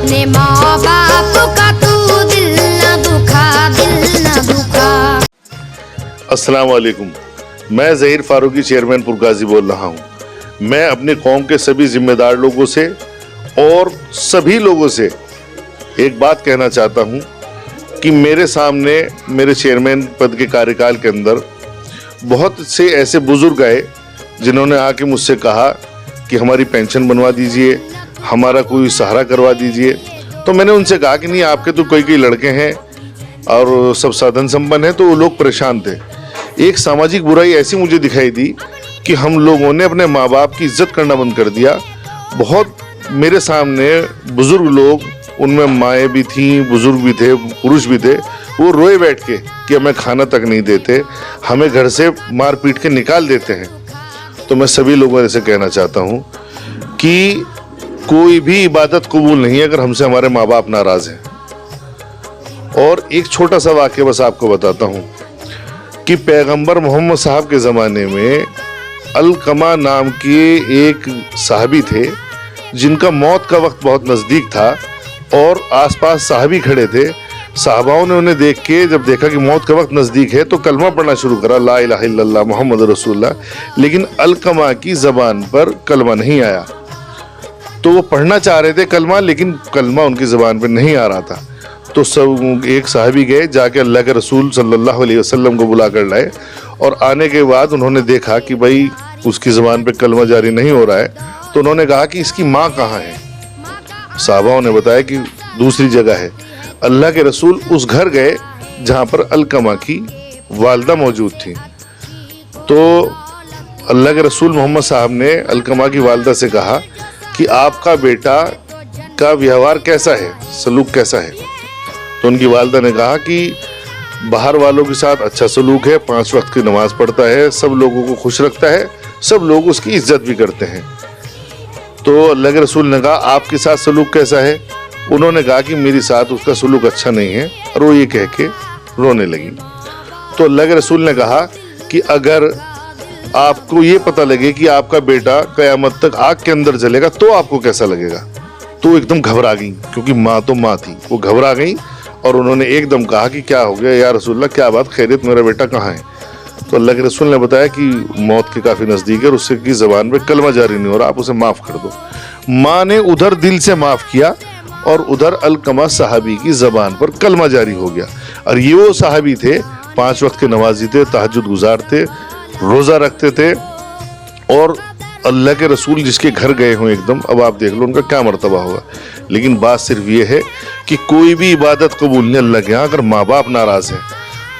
अपने माँ बाप का तू दिल न दुखा, दिल न दुखा। अस्सलाम वालेकुम। मैं ज़हीर फारूकी चेयरमैन पुरगाजी बोल रहा हूँ। मैं अपनी कौम के सभी जिम्मेदार लोगों से और सभी लोगों से एक बात कहना चाहता हूँ कि मेरे सामने मेरे चेयरमैन पद के कार्यकाल के अंदर बहुत से ऐसे बुजुर्ग आए जिन्होंने आके मुझसे कहा कि हमारी पेंशन बनवा दीजिए, हमारा कोई सहारा करवा दीजिए। तो मैंने उनसे कहा कि नहीं, आपके तो कई लड़के हैं और सब साधन संपन्न है। तो वो लोग परेशान थे। एक सामाजिक बुराई ऐसी मुझे दिखाई दी कि हम लोगों ने अपने माँ बाप की इज्जत करना बंद कर दिया। बहुत मेरे सामने बुजुर्ग लोग, उनमें माएँ भी थीं, बुजुर्ग भी थे, पुरुष भी थे, वो रोए बैठ के कि हमें खाना तक नहीं देते, हमें घर से मार पीट के निकाल देते हैं। तो मैं सभी लोगों से कहना चाहता हूँ कि कोई भी इबादत कबूल नहीं है अगर हमसे हमारे माँ बाप नाराज़ हैं। और एक छोटा सा वाक़या बस आपको बताता हूँ कि पैगंबर मोहम्मद साहब के ज़माने में अलकमा नाम के एक साहबी थे जिनका मौत का वक्त बहुत नज़दीक था और आसपास साहबी खड़े थे। साहबाओं ने उन्हें देख के जब देखा कि मौत का वक्त नज़दीक है तो कलमा पढ़ना शुरू करा, ला इलाहा इल्लल्लाह मोहम्मद रसूलुल्लाह। लेकिन अलकमा की ज़बान पर कलमा नहीं आया। तो वो पढ़ना चाह रहे थे कलमा, लेकिन कलमा उनकी ज़बान पर नहीं आ रहा था। तो सब एक साहबी गए, जाके अल्लाह के रसूल सल्लल्लाहु अलैहि वसल्लम को बुला कर लाए। और आने के बाद उन्होंने देखा कि भाई उसकी ज़बान पे कलमा जारी नहीं हो रहा है। तो उन्होंने कहा कि इसकी माँ कहाँ है। साहबाओं ने बताया कि दूसरी जगह है। अल्लाह के रसूल उस घर गए जहाँ पर अलकमा की वालदा मौजूद थी। तो अल्लाह के रसूल मोहम्मद साहब ने अलकमा की वालदा से कहा कि आपका बेटा का व्यवहार कैसा है, सलूक कैसा है। तो उनकी वालदा ने कहा कि बाहर वालों के साथ अच्छा सलूक है, 5 वक्त की नमाज पढ़ता है, सब लोगों को खुश रखता है, सब लोग उसकी इज्जत भी करते हैं। तो अल्लाह के रसूल ने कहा आपके साथ सलूक कैसा है। उन्होंने कहा कि मेरे साथ उसका सलूक अच्छा नहीं है, और वो ये कह के रोने लगी। तो अल्लाह के रसूल ने कहा कि अगर आपको ये पता लगे कि आपका बेटा क़यामत तक आग के अंदर जलेगा तो आपको कैसा लगेगा। तो एकदम घबरा गई, क्योंकि माँ तो माँ थी। वो घबरा गई और उन्होंने एकदम कहा कि क्या हो गया या रसूलल्लाह, क्या बात, खैरियत, मेरा बेटा कहाँ है। तो अल्लाह के रसूल ने बताया कि मौत के काफ़ी नज़दीक है और उससे की ज़बान पे कलमा जारी नहीं हो रहा, आप उसे माफ़ कर दो। माँ ने उधर दिल से माफ़ किया और उधर अलकमा साहबी की ज़बान पर कलमा जारी हो गया। और ये वो साहबी थे, 5 वक्त के नमाजी थे, तहज्जुद गुजार थे, रोज़ा रखते थे। और अल्लाह के रसूल जिसके घर गए हों एकदम, अब आप देख लो उनका क्या मर्तबा होगा। लेकिन बात सिर्फ ये है कि कोई भी इबादत कबूल नहीं अल्लाह के यहाँ अगर माँ बाप नाराज़ हैं।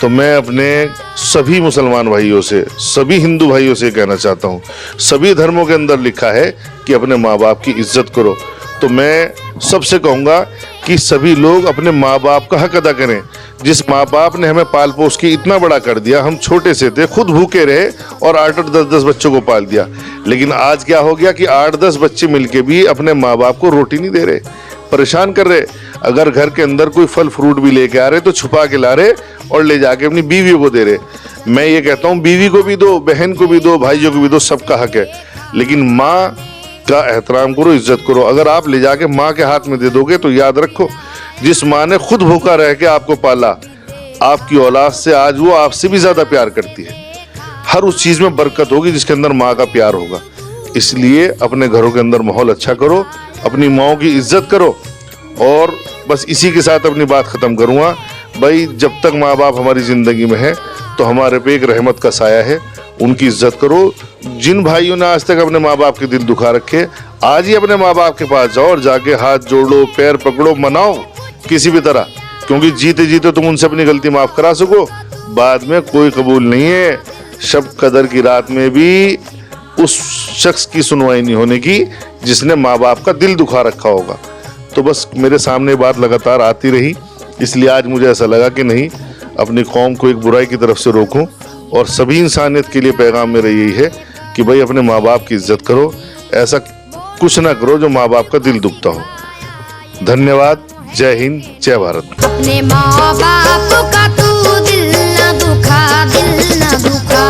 तो मैं अपने सभी मुसलमान भाइयों से, सभी हिंदू भाइयों से कहना चाहता हूँ, सभी धर्मों के अंदर लिखा है कि अपने माँ बाप की इज्जत करो। तो मैं सबसे कहूँगा कि सभी लोग अपने माँ बाप का हक अदा करें। जिस माँ बाप ने हमें पाल पोस के इतना बड़ा कर दिया, हम छोटे से थे, खुद भूखे रहे और 8-8, 10-10 बच्चों को पाल दिया। लेकिन आज क्या हो गया कि 8-10 बच्चे मिलके भी अपने माँ बाप को रोटी नहीं दे रहे, परेशान कर रहे। अगर घर के अंदर कोई फल फ्रूट भी लेके आ रहे तो छुपा के ला रहे और ले जाके अपनी बीवी को दे रहे। मैं ये कहता हूँ बीवी को भी दो, बहन को भी दो, भाइयों को भी दो, सबका हक है। लेकिन माँ का एहतराम करो, इज्जत करो। अगर आप ले जाके माँ के हाथ में दे दोगे तो याद रखो, जिस माँ ने खुद भूखा रह के आपको पाला, आपकी औलाद से आज वो आपसे भी ज़्यादा प्यार करती है। हर उस चीज़ में बरकत होगी जिसके अंदर माँ का प्यार होगा। इसलिए अपने घरों के अंदर माहौल अच्छा करो, अपनी माँओं की इज्जत करो। और बस इसी के साथ अपनी बात ख़त्म करूँगा। भाई, जब तक माँ बाप हमारी ज़िंदगी में है तो हमारे पे एक रहमत का साया है, उनकी इज्जत करो। जिन भाइयों ने आज तक अपने माँ बाप के दिल दुखा रखे, आज ही अपने माँ बाप के पास जाओ और जाके हाथ जोड़ो, पैर पकड़ो, मनाओ किसी भी तरह, क्योंकि जीते जीते तुम उनसे अपनी गलती माफ़ करा सको, बाद में कोई कबूल नहीं है। शब कदर की रात में भी उस शख्स की सुनवाई नहीं होने की जिसने माँ बाप का दिल दुखा रखा होगा। तो बस मेरे सामने बात लगातार आती रही, इसलिए आज मुझे ऐसा लगा कि नहीं, अपनी कौम को एक बुराई की तरफ से रोकूं। और सभी इंसानियत के लिए पैगाम मेरा यही है कि भाई अपने माँ बाप की इज्जत करो, ऐसा कुछ ना करो जो माँ बाप का दिल दुखता हो। धन्यवाद। जय हिंद, जय भारत। अपने माँ बाप का तू दिल न दुखा, दिल न दुखा।